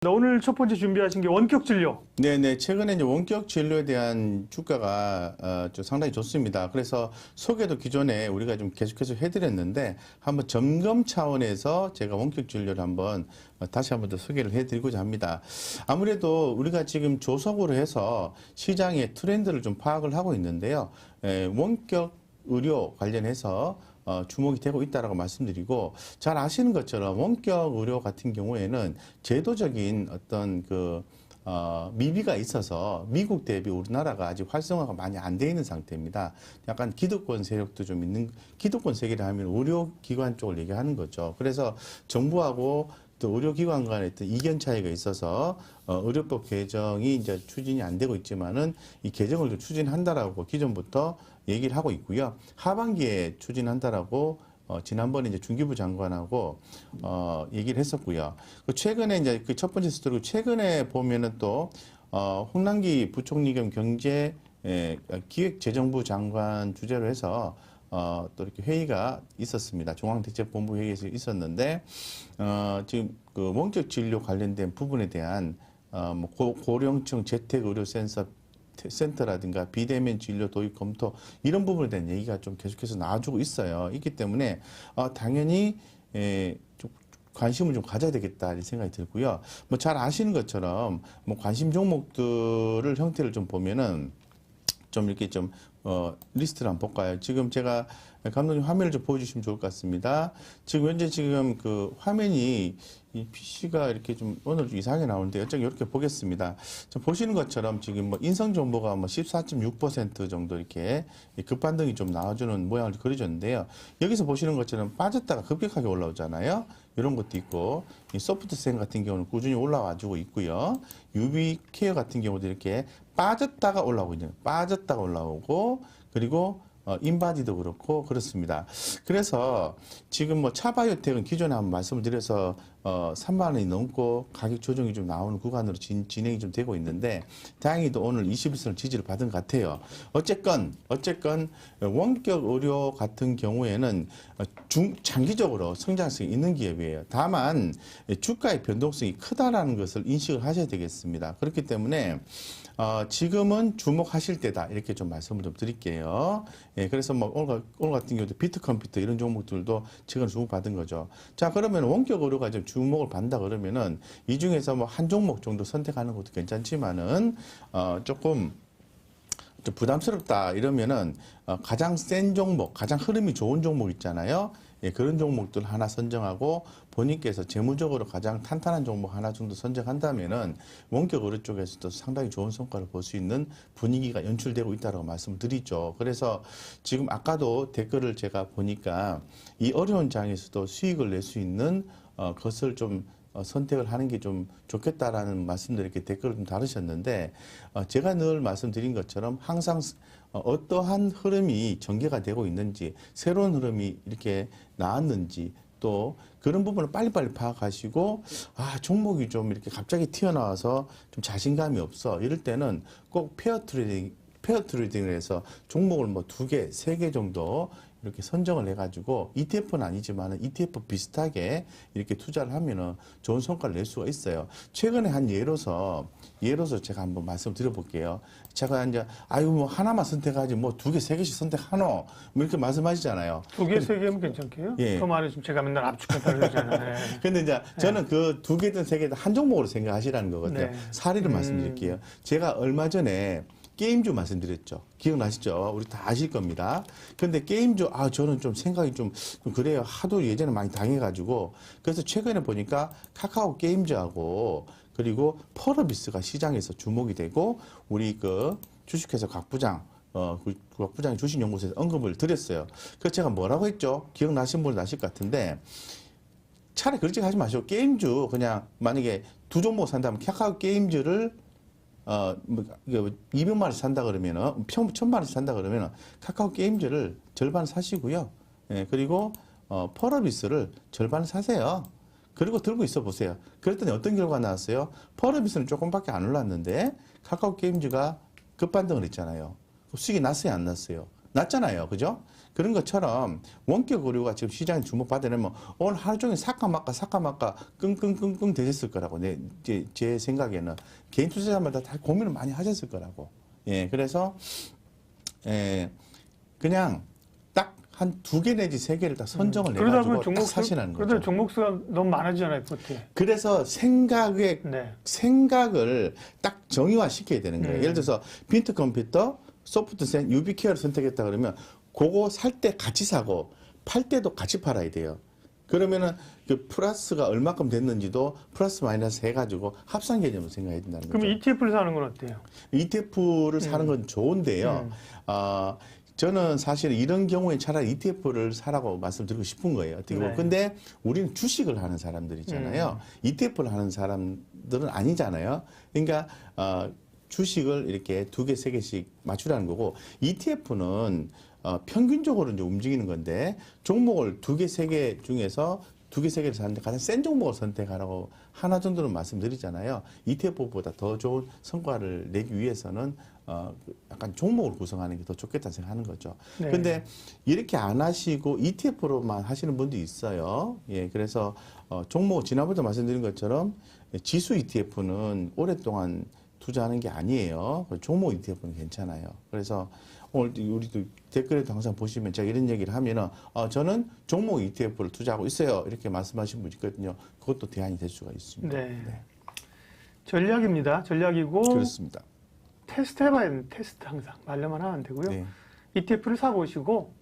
오늘 첫 번째 준비하신 게 원격 진료. 네네. 최근에 이제 원격 진료에 대한 주가가 좀 상당히 좋습니다. 그래서 소개도 기존에 우리가 좀 계속해서 해드렸는데 한번 점검 차원에서 제가 원격 진료를 한번 다시 한번 더 소개를 해드리고자 합니다. 아무래도 우리가 지금 조석으로 해서 시장의 트렌드를 좀 파악을 하고 있는데요. 원격 의료 관련해서 주목이 되고 있다라고 말씀드리고, 잘 아시는 것처럼 원격 의료 같은 경우에는 제도적인 어떤 미비가 있어서 미국 대비 우리나라가 아직 활성화가 많이 안 돼 있는 상태입니다. 약간 기득권 세력도 좀 있는, 기득권 세력이라 하면 의료기관 쪽을 얘기하는 거죠. 그래서 정부하고 또 의료기관 간의 어떤 이견 차이가 있어서 의료법 개정이 이제 추진이 안 되고 있지만은 이 개정을 좀 추진한다라고 기존부터 얘기를 하고 있고요. 하반기에 추진한다라고 지난번에 이제 중기부 장관하고 얘기를 했었고요. 최근에 이제 그 첫 번째 스토리, 최근에 보면은 또 홍남기 부총리 겸 기획재정부 장관 주재로 해서 또 이렇게 회의가 있었습니다. 중앙대책본부 회의에서 있었는데 지금 그 원격 진료 관련된 부분에 대한 뭐 고령층 재택의료센터라든가 비대면 진료 도입 검토 이런 부분에 대한 얘기가 좀 계속해서 나와주고 있어요. 있기 때문에 당연히 좀 관심을 좀 가져야 되겠다 이런 생각이 들고요. 뭐 잘 아시는 것처럼 뭐 관심 종목들을 형태를 좀 보면은 좀 이렇게 좀 리스트를 한번 볼까요? 지금 제가 감독님 화면을 좀 보여주시면 좋을 것 같습니다. 지금 현재 지금 그 화면이 이 PC가 이렇게 좀 오늘 좀 이상하게 나오는데 이렇게 보겠습니다. 좀 보시는 것처럼 지금 뭐 인성 정보가 뭐 14.6% 정도 이렇게 급반등이 좀 나와주는 모양을 그려줬는데요. 여기서 보시는 것처럼 빠졌다가 급격하게 올라오잖아요. 이런 것도 있고, 이 소프트센 같은 경우는 꾸준히 올라와주고 있고요. 유비케어 같은 경우도 이렇게 빠졌다가 올라오고 있는, 빠졌다가 올라오고, 그리고 인바디도 그렇고 그렇습니다. 그래서 지금 뭐 차바이오텍은 기존에 한번 말씀을 드려서 3만 원이 넘고 가격 조정이 좀 나오는 구간으로 진행이 좀 되고 있는데, 다행히도 오늘 21선을 지지를 받은 것 같아요. 어쨌건 원격 의료 같은 경우에는 장기적으로 성장성이 있는 기업이에요. 다만 주가의 변동성이 크다라는 것을 인식을 하셔야 되겠습니다. 그렇기 때문에 지금은 주목하실 때다 이렇게 좀 말씀을 좀 드릴게요. 예, 그래서 뭐 오늘 같은 경우도 비트컴퓨터 이런 종목들도 최근 주목받은 거죠. 자, 그러면 원격 의료가 좀 주목을 받는다 그러면은 이 중에서 뭐 한 종목 정도 선택하는 것도 괜찮지만은 조금 좀 부담스럽다 이러면은 가장 센 종목, 가장 흐름이 좋은 종목 있잖아요. 예, 그런 종목들 하나 선정하고 본인께서 재무적으로 가장 탄탄한 종목 하나 정도 선정한다면은 원격 의료 쪽에서도 상당히 좋은 성과를 볼 수 있는 분위기가 연출되고 있다고 말씀을 드리죠. 그래서 지금 아까도 댓글을 제가 보니까 이 어려운 장에서도 수익을 낼 수 있는 것을 좀 선택을 하는 게 좀 좋겠다라는 말씀들 이렇게 댓글을 좀 다루셨는데, 제가 늘 말씀드린 것처럼 항상 어떠한 흐름이 전개가 되고 있는지, 새로운 흐름이 이렇게 나왔는지, 또 그런 부분을 빨리빨리 파악하시고, 종목이 좀 이렇게 갑자기 튀어나와서 좀 자신감이 없어 이럴 때는 꼭 페어 트레이딩을 해서 종목을 뭐 2개, 3개 정도 이렇게 선정을 해가지고 ETF는 아니지만 ETF 비슷하게 이렇게 투자를 하면은 좋은 성과를 낼 수가 있어요. 최근에 한 예로서 제가 한번 말씀드려볼게요. 제가 이제 뭐 하나만 선택하지 뭐 2개, 3개씩 선택하노 뭐 이렇게 말씀하시잖아요. 2개, 3개면 괜찮게요? 예. 그 말에 지금 제가 맨날 압축했다 그러잖아요. 근데 이제 저는 그 2개든 3개든 한 종목으로 생각하시라는 거거든요. 네. 사례를 말씀드릴게요. 제가 얼마 전에 게임주 말씀드렸죠. 기억나시죠? 우리 다 아실 겁니다. 근데 게임주, 저는 좀 생각이 좀 그래요. 하도 예전에 많이 당해가지고. 그래서 최근에 보니까 카카오 게임즈하고 그리고 펄어비스가 시장에서 주목이 되고, 우리 그 주식회사 곽 부장, 곽 부장이 주식연구소에서 언급을 드렸어요. 그래서 제가 뭐라고 했죠? 기억나시는 분은 아실 것 같은데, 차라리 그렇게 하지 마시고, 게임주, 그냥 만약에 2종목 산다면 카카오 게임즈를 200만 원씩 산다 그러면은, 1000만 원씩 산다 그러면은, 카카오 게임즈를 절반 사시고요. 예, 그리고, 펄어비스를 절반 사세요. 그리고 들고 있어 보세요. 그랬더니 어떤 결과가 나왔어요? 펄어비스는 조금밖에 안 올랐는데, 카카오 게임즈가 급반등을 했잖아요. 수익이 났어요, 안 났어요? 낮잖아요. 그죠? 그런 것처럼 원격 의료가 지금 시장에 주목받으려면 오늘 하루 종일 사까 말까 끙끙끙끙 되셨을 거라고 제 생각에는 개인 투자자마다 다 고민을 많이 하셨을 거라고. 예, 그래서 그냥 딱 한 2개 내지 3개를 딱 선정을 그러다 해가지고 보면 딱 사시라는 그러다 거죠. 종목수가 너무 많아지잖아요, 포트에. 그래서 생각을 딱 정의화 시켜야 되는 거예요. 예를 들어서 빈트 컴퓨터, 소프트센, 유비케어를 선택했다 그러면 그거 살 때 같이 사고 팔 때도 같이 팔아야 돼요. 그러면은 그 플러스가 얼마큼 됐는지도 플러스 마이너스 해가지고 합산 개념을 생각해야 된다는 거죠. 그럼 ETF를 사는 건 어때요? ETF를 사는 건 좋은데요. 저는 사실 이런 경우에 차라리 ETF를 사라고 말씀드리고 싶은 거예요. 어떻게 보면. 네. 근데 우리는 주식을 하는 사람들이잖아요. ETF를 하는 사람들은 아니잖아요. 그러니까 주식을 이렇게 2개, 3개씩 맞추라는 거고 ETF는 평균적으로 이제 움직이는 건데 종목을 2개, 3개 중에서 2개, 3개를 사는데 가장 센 종목을 선택하라고 하나 정도는 말씀드리잖아요. ETF보다 더 좋은 성과를 내기 위해서는 약간 종목을 구성하는 게 더 좋겠다는 생각하는 거죠. 네. 근데 이렇게 안 하시고 ETF로만 하시는 분도 있어요. 예, 그래서 종목 지난번에도 말씀드린 것처럼 지수 ETF는 오랫동안 투자하는 게 아니에요. 종목 ETF는 괜찮아요. 그래서 오늘 우리도 댓글에도 항상 보시면 제가 이런 얘기를 하면은 저는 종목 ETF를 투자하고 있어요. 이렇게 말씀하신 분이 있거든요. 그것도 대안이 될 수가 있습니다. 네. 전략입니다. 전략이고 그렇습니다. 테스트 해봐야 되는 테스트 항상 말로만 하면 안 되고요. 네. ETF를 사보시고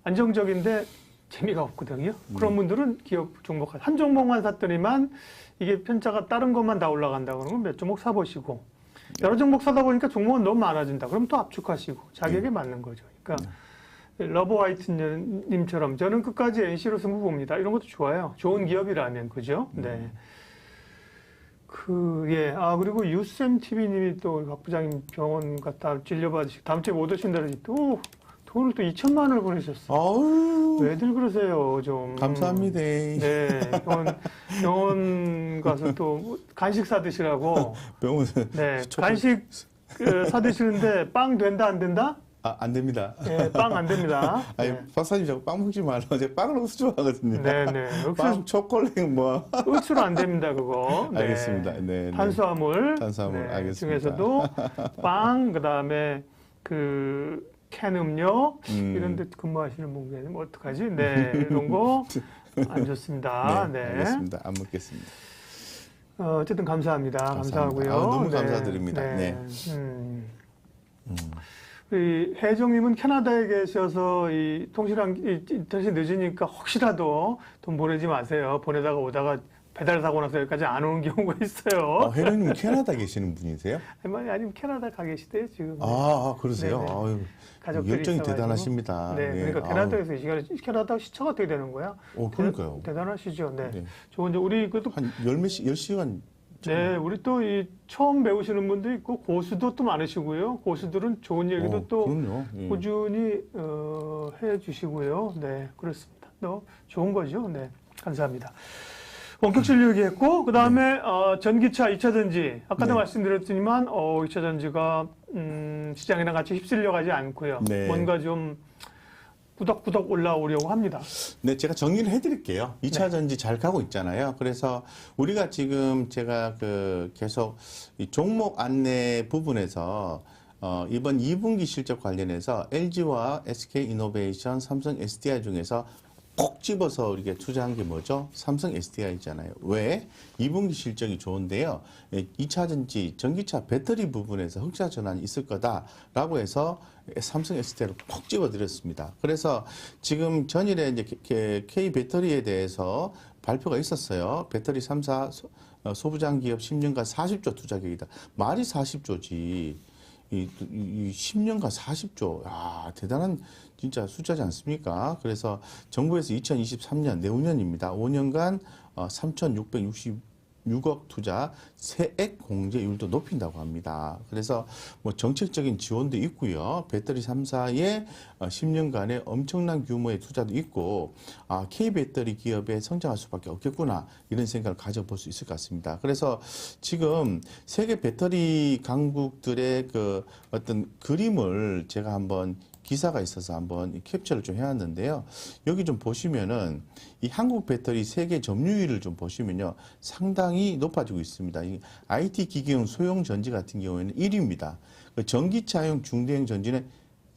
안정적인데 재미가 없거든요. 그런 분들은 기업 종목 한 종목만 샀더니만 이게 편차가 다른 것만 다 올라간다 그러면 몇 종목 사보시고 여러 종목 사다 보니까 종목은 너무 많아진다. 그럼 또 압축하시고 자격에 맞는 거죠. 그러니까 러버 화이트님처럼 저는 끝까지 NC로 승부 봅니다. 이런 것도 좋아요. 좋은 기업이라면 그죠? 네. 그리고 유쌤 TV님이 또 박 부장님 병원 갔다 진료받으시고 다음 주에 못 오신다 그러지 또 돈을 또 2천만 원을 보내셨어. 아우, 왜들 그러세요, 좀. 감사합니다. 네, 병원 가서 또 간식 사 드시라고. 병원 네, 간식 사 드시는데 빵 된다 안 된다? 안 됩니다. 네, 빵 안 됩니다. 아니, 네. 박사님 자꾸 빵 먹지 말라고. 제가 빵을 너무 좋아하거든요. 네네. 빵, 초콜릿 뭐. 흡수로 안 됩니다, 그거. 네. 알겠습니다. 네, 네. 탄수화물. 탄수화물, 알겠습니다. 중에서도 빵, 그 다음에 캔 음료, 이런 데 근무하시는 분께는 뭐 어떡하지? 네, 이런 거 안 좋습니다. 네, 네. 알겠습니다. 안 먹겠습니다. 어쨌든 감사합니다. 감사하고요. 너무 감사드립니다. 네. 우리 혜정님은 캐나다에 계셔서 이 인터넷이 늦으니까 혹시라도 돈 보내지 마세요. 보내다가 오다가 배달 사고 나서 여기까지 안 오는 경우가 있어요. 혜령님 캐나다 계시는 분이세요? 아니면 캐나다 가 계시대요 지금. 그러세요? 네네. 아유, 가족들이 열정이 있어가지고. 대단하십니다. 네, 그러니까 캐나다에서 이 시간에 캐나다 시차가 어떻게 되는 거야? 그러니까요. 대단하시죠. 네. 네. 좋은 우리 그것도 한 10시간. 네, 우리 또 이 처음 배우시는 분도 있고 고수도 또 많으시고요. 고수들은 좋은 얘기도 또 그럼요. 예. 꾸준히 해 주시고요. 네, 그렇습니다. 또 좋은 거죠. 네, 감사합니다. 원격 진료 얘기했고 그다음에 전기차 2차 전지 아까도 네. 말씀드렸지만 2차 전지가 시장이랑 같이 휩쓸려 가지 않고요. 네. 뭔가 좀 꾸덕꾸덕 올라오려고 합니다. 네, 제가 정리를 해드릴게요. 2차 네. 전지 잘 가고 있잖아요. 그래서 우리가 지금 제가 계속 이 종목 안내 부분에서 이번 2분기 실적 관련해서 LG와 SK이노베이션, 삼성 SDI 중에서 콕 집어서 우리가 투자한 게 뭐죠? 삼성 SDI잖아요. 왜? 2분기 실적이 좋은데요. 2차 전지, 전기차 배터리 부분에서 흑자 전환이 있을 거다라고 해서 삼성 SDI를 콕 집어드렸습니다. 그래서 지금 전일에 이제 K 배터리에 대해서 발표가 있었어요. 배터리 3사 소부장 기업 10년간 40조 투자 계획이다. 말이 40조지. 이 10년간 40조. 야, 대단한 진짜 숫자지 않습니까? 그래서 정부에서 2023년 내후년입니다. 5년간 3,666억 투자 세액 공제율도 높인다고 합니다. 그래서 뭐 정책적인 지원도 있고요. 배터리 3사의 10년간의 엄청난 규모의 투자도 있고 K배터리 기업에 성장할 수밖에 없겠구나 이런 생각을 가져볼 수 있을 것 같습니다. 그래서 지금 세계 배터리 강국들의 그 어떤 그림을 제가 한번 기사가 있어서 한번 이 캡처를 좀 해왔는데요. 여기 좀 보시면은 이 한국 배터리 세계 점유율을 좀 보시면요. 상당히 높아지고 있습니다. 이 IT 기기용 소형 전지 같은 경우에는 1위입니다. 그 전기차용 중대형 전지는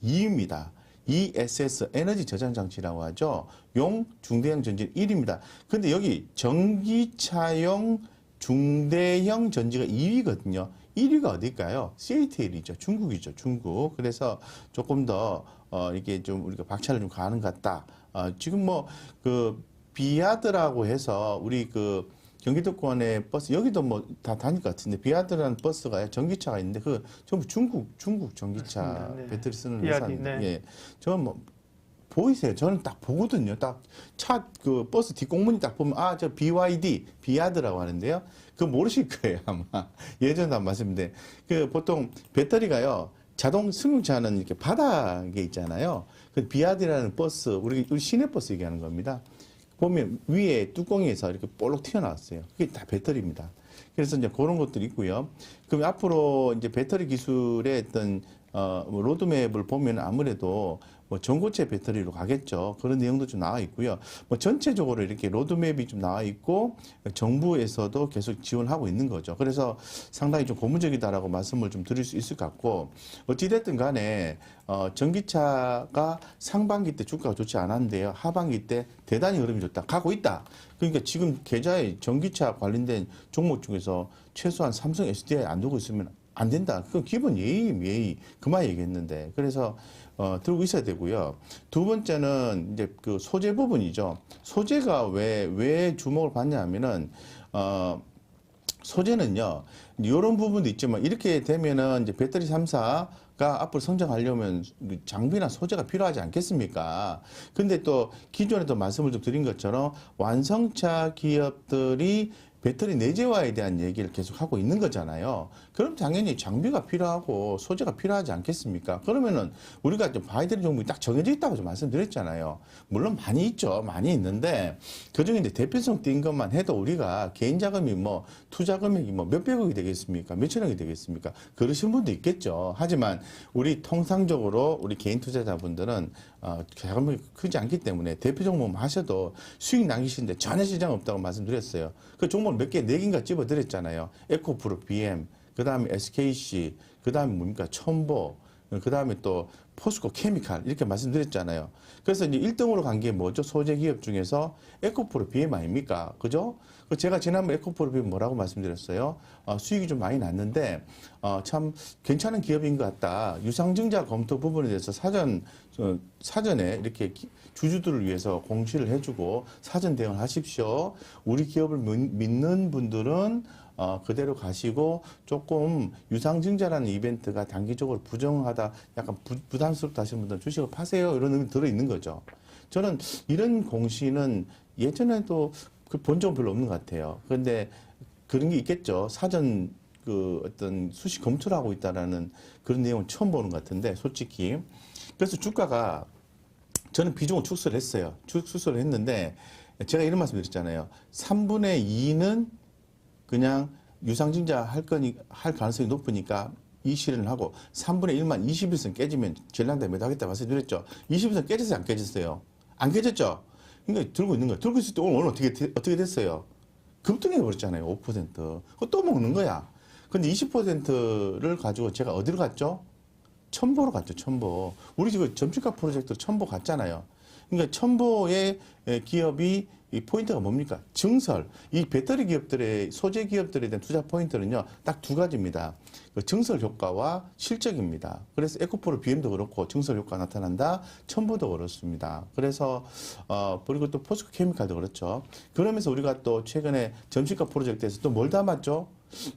2위입니다. ESS 에너지 저장 장치라고 하죠. 용 중대형 전지는 1위입니다. 근데 여기 전기차용 중대형 전지가 2위거든요. 1위가 어딜까요? CATL이죠. 중국이죠. 중국. 그래서 조금 더 이게 좀 우리가 박차를 좀 가는 것 같다. 지금 뭐 그 비아드라고 해서 우리 그 경기도권의 버스 여기도 뭐 다 다닐 것 같은데 비아드라는 버스가 전기차가 있는데 그 전부 중국 전기차 맞습니다. 네. 배터리 쓰는 비아디, 회사인데 네. 예. 저는 뭐 보이세요? 저는 딱 보거든요. 딱 차 그 버스 뒷공문이 딱 보면 아 저 BYD 비아드라고 하는데요. 그거 모르실 거예요 아마. 예전에 한 말씀인데 그 보통 배터리가요 자동 승용차는 이렇게 바닥에 있잖아요. 그 비아드라는 버스 우리 시내 버스 얘기하는 겁니다. 보면 위에 뚜껑에서 이렇게 볼록 튀어나왔어요. 그게 다 배터리입니다. 그래서 이제 그런 것들이 있고요. 그럼 앞으로 이제 배터리 기술의 어떤 뭐 로드맵을 보면 아무래도 뭐 전고체 배터리로 가겠죠. 그런 내용도 좀 나와 있고요. 뭐 전체적으로 이렇게 로드맵이 좀 나와 있고 정부에서도 계속 지원하고 있는 거죠. 그래서 상당히 좀 고무적이다라고 말씀을 좀 드릴 수 있을 것 같고 어찌됐든 간에 전기차가 상반기 때 주가가 좋지 않았는데요. 하반기 때 대단히 흐름이 좋다. 가고 있다. 그러니까 지금 계좌에 전기차 관련된 종목 중에서 최소한 삼성 SDI 안 두고 있으면 안 된다. 그건 기본 예의. 그만 얘기했는데. 그래서, 들고 있어야 되고요. 두 번째는 이제 그 소재 부분이죠. 소재가 왜 주목을 받냐 하면은, 소재는요, 이런 부분도 있지만 이렇게 되면은 이제 배터리 3사가 앞으로 성장하려면 장비나 소재가 필요하지 않겠습니까? 근데 또 기존에도 말씀을 좀 드린 것처럼 완성차 기업들이 배터리 내재화에 대한 얘기를 계속 하고 있는 거잖아요. 그럼 당연히 장비가 필요하고 소재가 필요하지 않겠습니까? 그러면은 우리가 좀 봐야 될 종목이 딱 정해져 있다고 좀 말씀드렸잖아요. 물론 많이 있죠. 많이 있는데 그중에 이제 대표성 띈 것만 해도 우리가 개인 자금이 뭐 투자 금액이 뭐 몇백억이 되겠습니까? 몇천억이 되겠습니까? 그러신 분도 있겠죠. 하지만 우리 통상적으로 우리 개인 투자자분들은 자금이 크지 않기 때문에 대표 종목만 하셔도 수익 남기시는데 전혀 지장 없다고 말씀드렸어요. 그 종목 몇 개, 네 개인가 집어드렸잖아요. 에코프로, BM, 그 다음에 SKC, 그 다음에 뭡니까? 첨보, 그 다음에 또 포스코 케미칼, 이렇게 말씀드렸잖아요. 그래서 이제 1등으로 간 게 뭐죠? 소재 기업 중에서 에코프로, BM 아닙니까? 그죠? 제가 지난번 에코프로, BM 뭐라고 말씀드렸어요? 수익이 좀 많이 났는데, 참 괜찮은 기업인 것 같다. 유상증자 검토 부분에 대해서 사전에 이렇게 주주들을 위해서 공시를 해주고 사전 대응을 하십시오. 우리 기업을 믿는 분들은 그대로 가시고 조금 유상증자라는 이벤트가 단기적으로 부정하다, 약간 부담스럽다 하시는 분들은 주식을 파세요. 이런 의미 들어있는 거죠. 저는 이런 공시는 예전에도 본 적은 별로 없는 것 같아요. 그런데 그런 게 있겠죠. 사전 그 어떤 수시 검토를 하고 있다라는 그런 내용은 처음 보는 것 같은데, 솔직히. 그래서 주가가 저는 비중을 축소를 했어요. 축소를 했는데 제가 이런 말씀 드렸잖아요. 3분의 2는 그냥 유상증자 할 가능성이 높으니까 이 실현을 하고 3분의 1만 21선 깨지면 전량대 매도하겠다 말씀드렸죠. 21선 깨졌어요? 안 깨졌어요? 안 깨졌죠? 그러니까 들고 있는 거예요. 들고 있을 때 오늘 어떻게 됐어요? 급등해 버렸잖아요. 5%. 그거 또 먹는 거야. 근데 20%를 가지고 제가 어디로 갔죠? 첨보로 갔죠. 첨보. 우리 지금 점집값 프로젝트 첨보 갔잖아요. 그러니까 첨보의 기업이 이 포인트가 뭡니까? 증설. 이 배터리 기업들의 소재 기업들에 대한 투자 포인트는요. 딱 두 가지입니다. 그 증설 효과와 실적입니다. 그래서 에코프로 BM도 그렇고 증설 효과가 나타난다. 첨보도 그렇습니다. 그래서 그리고 또 포스코 케미칼도 그렇죠. 그러면서 우리가 또 최근에 점집값 프로젝트에서 또 뭘 담았죠?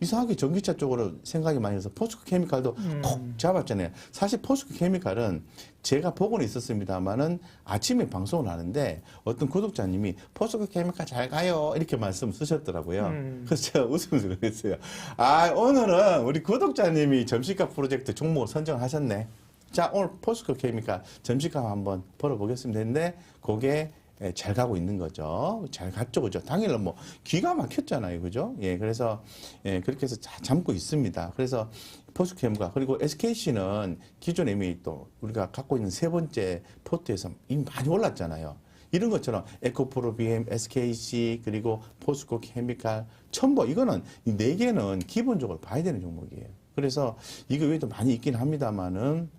이상하게 전기차 쪽으로 생각이 많이 해서 포스코 케미칼도 콕 잡았잖아요. 사실 포스코 케미칼은 제가 보고는 있었습니다만은 아침에 방송을 하는데 어떤 구독자님이 포스코 케미칼 잘 가요 이렇게 말씀 쓰셨더라고요. 그래서 제가 웃으면서 그랬어요. 오늘은 우리 구독자님이 점심값 프로젝트 종목을 선정하셨네. 자, 오늘 포스코 케미칼 점심값 한번 벌어보겠습니다 했는데 그게 잘 가고 있는 거죠. 잘 갔죠, 그죠? 당일날 뭐 기가 막혔잖아요, 그죠? 예, 그래서 그렇게 해서 잘 잡고 있습니다. 그래서 포스코케미칼 그리고 SKC는 기존에 이미 또 우리가 갖고 있는 세 번째 포트에서 이미 많이 올랐잖아요. 이런 것처럼 에코프로 BM, SKC 그리고 포스코케미칼, 첨보 이거는 이 네 개는 기본적으로 봐야 되는 종목이에요. 그래서 이거 외에도 많이 있긴 합니다만은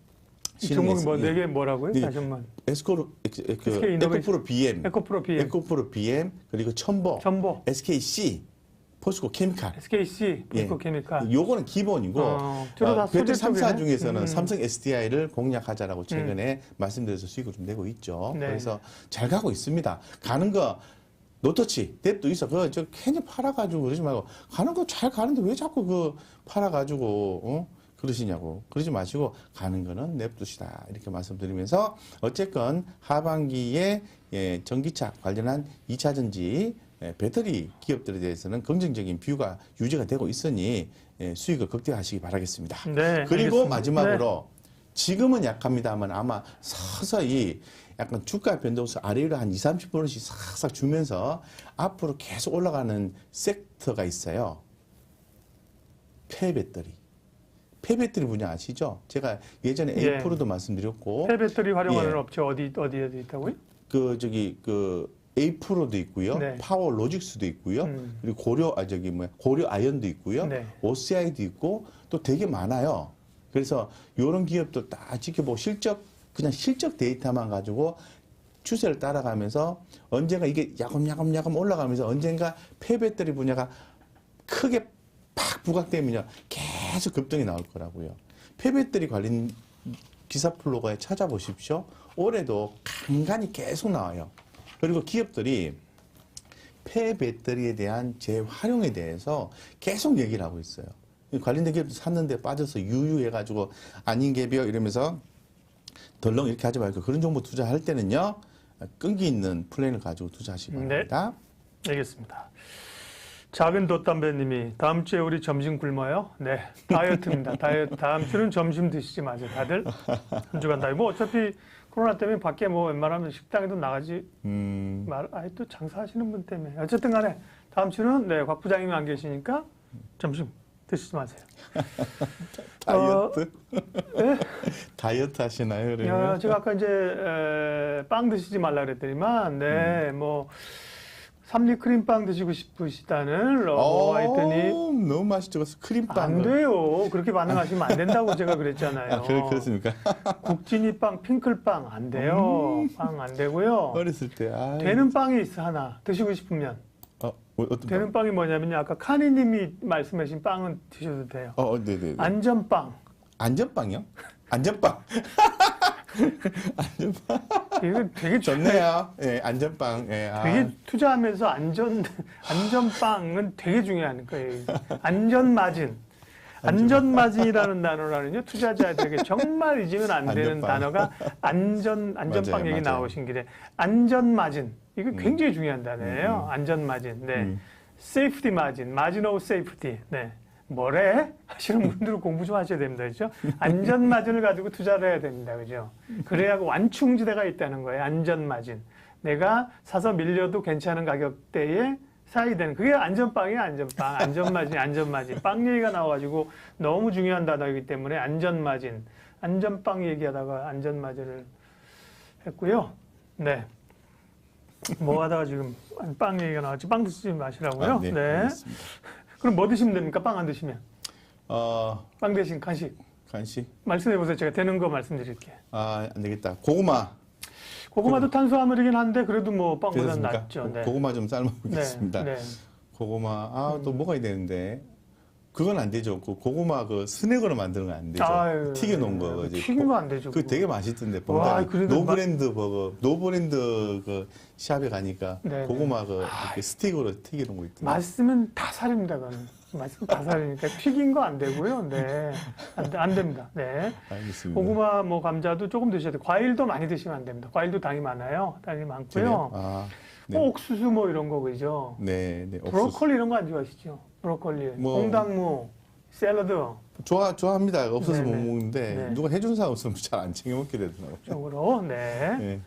이 종목이 뭐, 4개 뭐라고요? 네. 다시 한번. SK 에코프로 BM, 에코프로 BM, 에코프로 BM 그리고 첨보, 첨보, SKC, 포스코 케미칼. SKC, 포스코 케미칼. 요거는 기본이고 주로 다 배터 소재 3사 쪽이네. 중에서는 삼성 SDI를 공략하자라고 최근에 말씀드려서 수익을 좀 내고 있죠. 네. 그래서 잘 가고 있습니다. 가는 거 노터치, 뎁도 있어. 그거 저 괜히 팔아가지고 그러지 말고 가는 거 잘 가는데 왜 자꾸 그 팔아가지고 그러시냐고. 그러지 마시고 가는 거는 냅두시다. 이렇게 말씀드리면서 어쨌건 하반기에 전기차 관련한 2차 전지 배터리 기업들에 대해서는 긍정적인 뷰가 유지가 되고 있으니 수익을 극대화하시기 바라겠습니다. 네, 그리고 알겠습니다. 마지막으로 지금은 약합니다만 아마 서서히 약간 주가 변동수 아래로 한 20, 30%씩 싹싹 주면서 앞으로 계속 올라가는 섹터가 있어요. 폐배터리. 폐배터리 분야 아시죠? 제가 예전에 예. A-프로도 말씀드렸고 폐배터리 활용하는 예. 업체 어디에 있다고요? A-프로도 있고요. 네. 파워 로직스도 있고요. 그리고 고려 아연도 있고요. 네. OCI도 있고 또 되게 많아요. 그래서 이런 기업도 딱 지켜보고 그냥 실적 데이터만 가지고 추세를 따라가면서 언젠가 이게 야금야금 올라가면서 언젠가 폐배터리 분야가 크게 팍 부각되면요. 계속 급등이 나올 거라고요. 폐배터리 관련 기사 플로그에 찾아보십시오. 올해도 간간히 계속 나와요. 그리고 기업들이 폐배터리에 대한 재활용에 대해서 계속 얘기를 하고 있어요. 관련된 기업도 샀는데 빠져서 유유해가지고 아닌 개비어 이러면서 덜렁 이렇게 하지 말고 그런 정보 투자할 때는요. 끈기 있는 플랜을 가지고 투자하시기 바랍니다. 네, 알겠습니다. 작은 돛담배님이 다음 주에 우리 점심 굶어요? 네, 다이어트입니다. 다이어트. 다음 주는 점심 드시지 마세요. 다들 한 주간 다이. 뭐 어차피 코로나 때문에 밖에 뭐 웬만하면 식당에도 나가지 아예 또 장사하시는 분 때문에 어쨌든 간에 다음 주는 곽 부장님이 안 계시니까 점심 드시지 마세요. 다이어트? 네? 다이어트 하시나요? 그러면? 제가 아까 이제 빵 드시지 말라 그랬더니만 뭐 삼리 크림빵 드시고 싶으시다는 했더니 너무 맛있죠. 크림빵. 안 돼요. 그렇게 반응하시면 안 된다고 제가 그랬잖아요. 그렇습니까? 국진이 빵, 핑클빵 안 돼요. 빵 안 되고요. 어렸을 때. 되는 빵이 있어 하나 드시고 싶으면. 어떤 되는 빵이 뭐냐면요. 아까 카니님이 말씀하신 빵은 드셔도 돼요. 네네. 안전빵. 안전빵이요? 안전빵. 안전빵. 이거 되게 좋네요. 예, 안전빵. 예, 되게 투자하면서 안전빵은 되게 중요한 거예요. 안전마진. 안전마진이라는 단어라는요, 투자자들에게 정말 잊으면 안 되는 안전빵. 단어가 안전빵 맞아요, 얘기 맞아요. 나오신 길에. 안전마진. 이거 굉장히 중요한 단어예요. 안전마진. 네. 세이프티 마진. 마진 오브 세이프티. 네. 뭐래? 하시는 분들은 공부 좀 하셔야 됩니다. 그죠? 안전마진을 가지고 투자를 해야 됩니다. 그죠? 그래야 완충지대가 있다는 거예요. 안전마진. 내가 사서 밀려도 괜찮은 가격대에 사야 되는. 그게 안전빵이에요. 안전빵. 안전마진. 빵 얘기가 나와가지고 너무 중요한 단어이기 때문에 안전마진. 안전빵 얘기하다가 안전마진을 했고요. 네. 뭐 하다가 지금 빵 얘기가 나왔지. 빵 드시지 마시라고요. 네. 네. 알겠습니다. 그럼 뭐 드시면 됩니까? 빵 안 드시면. 빵 대신 간식. 간식. 말씀해 보세요. 제가 되는 거 말씀드릴게요. 안 되겠다. 고구마. 고구마도 탄수화물이긴 한데 그래도 뭐 빵보다는 괜찮습니까? 낫죠. 네. 고구마 좀 삶아보겠습니다. 네. 고구마. 또 먹어야 되는데. 그건 안 되죠. 고구마 스낵으로 만드는 건 안 되죠. 튀겨놓은 거. 튀긴 거 안 되죠. 그거 되게 맛있던데. 와, 그래도 노브랜드 버거, 노브랜드 샵에 가니까 네, 고구마 이렇게 스틱으로 튀겨놓은 거 있던데. 맛있으면 다 살입니다. 그거는. 맛있으면 다 살이니까 튀긴 거 안 되고요. 네. 안 됩니다. 네. 알겠습니다. 고구마, 감자도 조금 드셔야 돼요. 과일도 많이 드시면 안 됩니다. 과일도 당이 많아요. 당이 많고요. 네. 옥수수 이런 거 그죠? 네. 브로콜리 이런 거 안 좋아하시죠? 브로콜리, 홍당무, 샐러드. 좋아합니다. 없어서 네네. 못 먹는데 네. 누가 해준 사람 없으면 잘 안 챙겨 먹게 되더라고요. 쪽으로, 네. 네.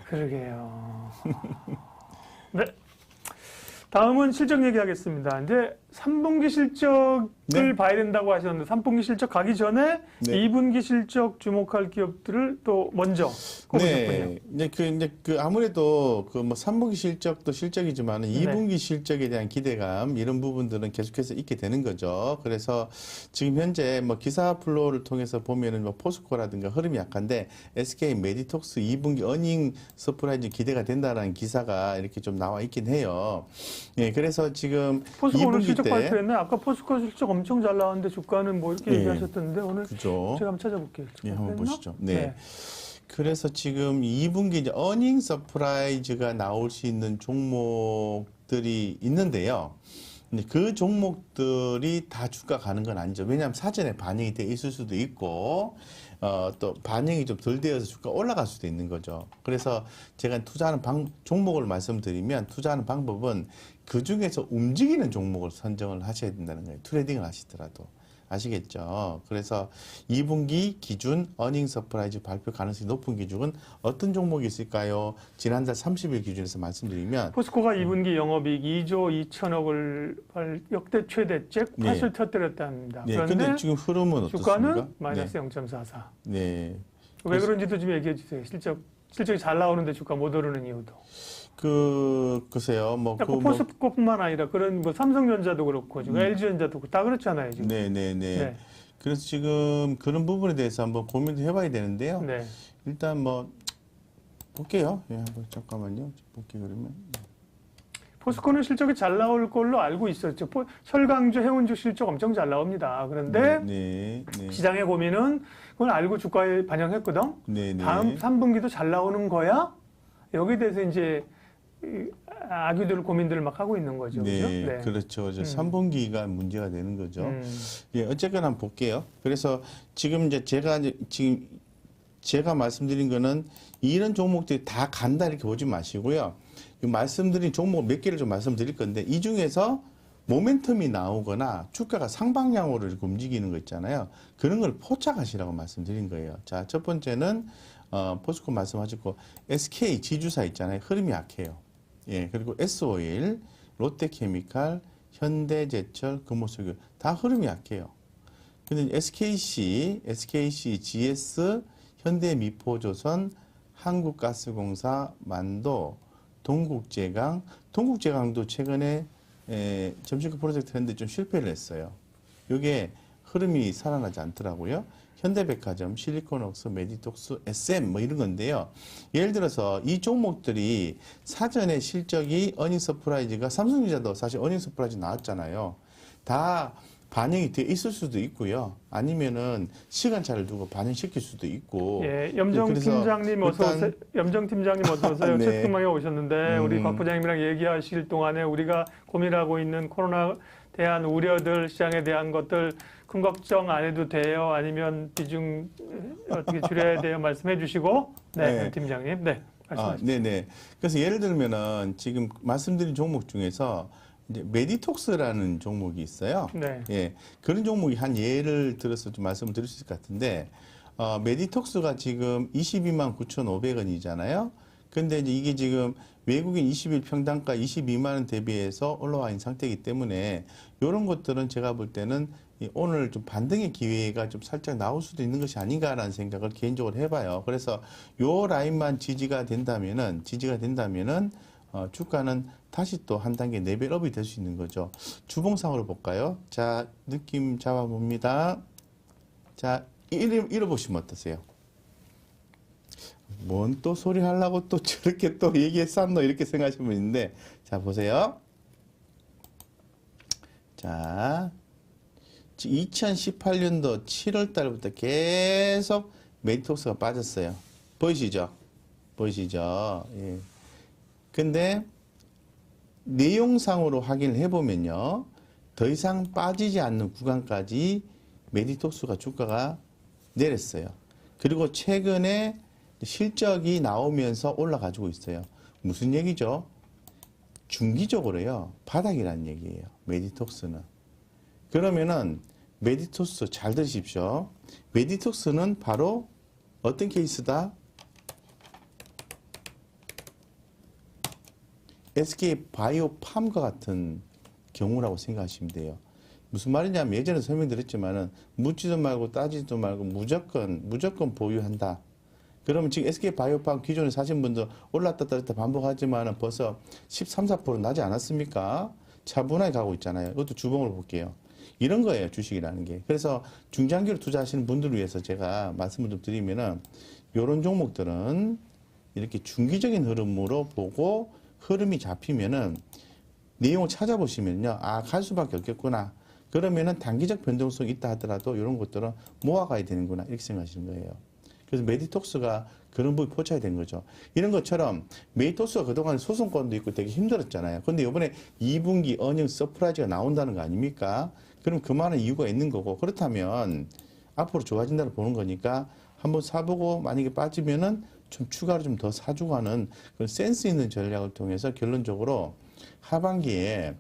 그러게요. 네. 다음은 실적 얘기하겠습니다. 이제 3분기 실적을 네. 봐야 된다고 하셨는데 3분기 실적 가기 전에 네. 2분기 실적 주목할 기업들을 또 먼저 꼽으셨군요. 네, 이제 그 아무래도 그 뭐 3분기 실적도 실적이지만 네. 2분기 실적에 대한 기대감 이런 부분들은 계속해서 있게 되는 거죠. 그래서 지금 현재 뭐 기사 플로우를 통해서 보면은 뭐 포스코라든가 흐름이 약한데 SK 메디톡스 2분기 어닝 서프라이즈 기대가 된다라는 기사가 이렇게 좀 나와 있긴 해요. 예, 그래서 지금 포스코 오늘 2분기 실적 때 발표했네. 아까 포스코 실적 엄청 잘 나왔는데 주가는 뭐 이렇게 예. 얘기하셨던데 오늘 그죠. 제가 한번 찾아볼게요. 예, 한번 됐나? 보시죠. 네. 그래서 지금 2분기 이제 어닝 서프라이즈가 나올 수 있는 종목들이 있는데요. 근데 그 종목들이 다 주가 가는 건 아니죠. 왜냐하면 사전에 반영이 돼 있을 수도 있고, 또 반영이 좀 덜 되어서 주가 올라갈 수도 있는 거죠. 그래서 제가 투자하는 종목을 말씀드리면 투자하는 방법은 그 중에서 움직이는 종목을 선정을 하셔야 된다는 거예요. 트레이딩을 하시더라도. 아시겠죠? 그래서 2분기 기준 어닝 서프라이즈 발표 가능성이 높은 기준은 어떤 종목이 있을까요? 지난달 30일 기준에서 말씀드리면 포스코가 2분기 영업이익 2조 2천억을 역대 최대 잭팟을 터뜨렸답니다. 네, 그런데 근데 지금 흐름은 어떻습니까? 주가는 마이너스 0.44. 네. 왜 그런지도 좀 얘기해 주세요. 실적이 잘 나오는데 주가 못 오르는 이유도. 글쎄요, 뭐, 포스코뿐만 아니라 그런 뭐 삼성전자도 그렇고 지금 LG전자도 그렇고 다 그렇잖아요. 지금. 네네네. 네. 그래서 지금 그런 부분에 대해서 한번 고민도 해봐야 되는데요. 네. 일단 뭐, 볼게요. 예, 한번 잠깐만요. 볼게요, 그러면. 포스코는 실적이 잘 나올 걸로 알고 있었죠. 설강주, 해운주 실적 엄청 잘 나옵니다. 그런데 네. 시장의 고민은 그걸 알고 주가에 반영했거든. 네네. 다음 3분기도 잘 나오는 거야? 여기에 대해서 이제 아기들 고민들을 막 하고 있는 거죠. 네, 그죠? 네. 그렇죠. 3분기가 문제가 되는 거죠. 음. 예, 어쨌거나 한번 볼게요. 그래서 지금 이제 제가 말씀드린 거는 이런 종목들이 다 간다 이렇게 보지 마시고요. 말씀드린 종목 몇 개를 좀 말씀드릴 건데 이 중에서 모멘텀이 나오거나 주가가 상방향으로 이렇게 움직이는 거 있잖아요. 그런 걸 포착하시라고 말씀드린 거예요. 자, 첫 번째는 포스코 말씀하셨고 SK 지주사 있잖아요. 흐름이 약해요. 예, 그리고 S-오일, 롯데케미칼, 현대제철, 금호석유 다 흐름이 약해요. 근데 SKC, GS, 현대미포조선, 한국가스공사, 만도, 동국제강도 최근에 점심가 프로젝트 했는데 좀 실패를 했어요. 이게 흐름이 살아나지 않더라고요. 현대백화점, 실리콘웍스, 메디톡스, SM 뭐 이런 건데요. 예를 들어서 이 종목들이 사전에 실적이 어닝 서프라이즈가 삼성전자도 사실 어닝 서프라이즈 나왔잖아요. 다 반영이 돼 있을 수도 있고요. 아니면은 시간차를 두고 반영시킬 수도 있고. 예, 염정 팀장님 어서 오세요. 염정 팀장님 어서 오세요. 네. 채팅방에 오셨는데 우리 곽 부장님이랑 얘기하실 동안에 우리가 고민하고 있는 코로나 대한 우려들, 시장에 대한 것들 큰 걱정 안 해도 돼요? 아니면 비중 어떻게 줄여야 돼요? 말씀해 주시고. 네, 네. 팀장님. 네, 말씀하시죠. 네네. 그래서 예를 들면은 지금 말씀드린 종목 중에서 이제 메디톡스라는 종목이 있어요. 네. 예. 그런 종목이 한 예를 들어서 좀 말씀을 드릴 수 있을 것 같은데, 메디톡스가 지금 22만 9,500원이잖아요. 근데 이제 이게 지금 외국인 20일 평단가 22만 원 대비해서 올라와 있는 상태이기 때문에 이런 것들은 제가 볼 때는 오늘 좀 반등의 기회가 좀 살짝 나올 수도 있는 것이 아닌가라는 생각을 개인적으로 해봐요. 그래서 요 라인만 지지가 된다면은 주가는 다시 또 한 단계 레벨업이 될 수 있는 거죠. 주봉상으로 볼까요? 자, 느낌 잡아봅니다. 자, 잃어보시면 어떠세요? 뭔 또 소리 하려고 또 저렇게 또 얘기했었노? 이렇게 생각하시면 있는데, 자, 보세요. 자, 2018년도 7월 달부터 계속 메디톡스가 빠졌어요. 보이시죠? 예. 근데 내용상으로 확인을 해보면요. 더 이상 빠지지 않는 구간까지 메디톡스가 주가가 내렸어요. 그리고 최근에 실적이 나오면서 올라가지고 있어요. 무슨 얘기죠? 중기적으로요. 바닥이라는 얘기예요. 메디톡스는. 그러면은 메디톡스 잘 들으십시오. 메디톡스는 바로 어떤 케이스다? SK 바이오팜과 같은 경우라고 생각하시면 돼요. 무슨 말이냐면 예전에 설명드렸지만은 묻지도 말고 따지지도 말고 무조건 보유한다. 그러면 지금 SK 바이오팜 기존에 사신 분들 올랐다 떨었다 반복하지만은 벌써 13, 14% 나지 않았습니까? 차분하게 가고 있잖아요. 이것도 주봉을 볼게요. 이런 거예요, 주식이라는 게. 그래서 중장기로 투자하시는 분들을 위해서 제가 말씀을 좀 드리면은 이런 종목들은 이렇게 중기적인 흐름으로 보고 흐름이 잡히면은 내용을 찾아보시면요. 아, 갈 수밖에 없겠구나. 그러면은 단기적 변동성이 있다 하더라도 이런 것들은 모아가야 되는구나. 이렇게 생각하시는 거예요. 그래서 메디톡스가 그런 부분이 포착이 된 거죠. 이런 것처럼 메디톡스가 그동안 소송권도 있고 되게 힘들었잖아요. 근데 이번에 2분기 어닝 서프라이즈가 나온다는 거 아닙니까? 그럼 그만한 이유가 있는 거고, 그렇다면 앞으로 좋아진다고 보는 거니까 한번 사보고 만약에 빠지면은 좀 추가로 좀 더 사주고 하는 그런 센스 있는 전략을 통해서 결론적으로 하반기에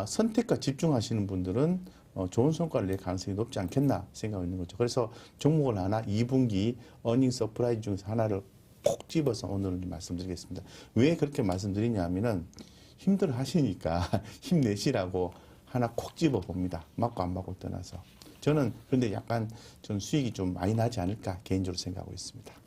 선택과 집중하시는 분들은 좋은 성과를 낼 가능성이 높지 않겠나 생각하고 있는 거죠. 그래서 종목을 하나 2분기 어닝 서프라이즈 중에서 하나를 콕 집어서 오늘은 말씀드리겠습니다. 왜 그렇게 말씀드리냐 하면은 힘들어 하시니까 힘내시라고 하나 콕 집어 봅니다. 맞고 안 맞고 떠나서. 저는 그런데 약간 전 수익이 좀 많이 나지 않을까 개인적으로 생각하고 있습니다.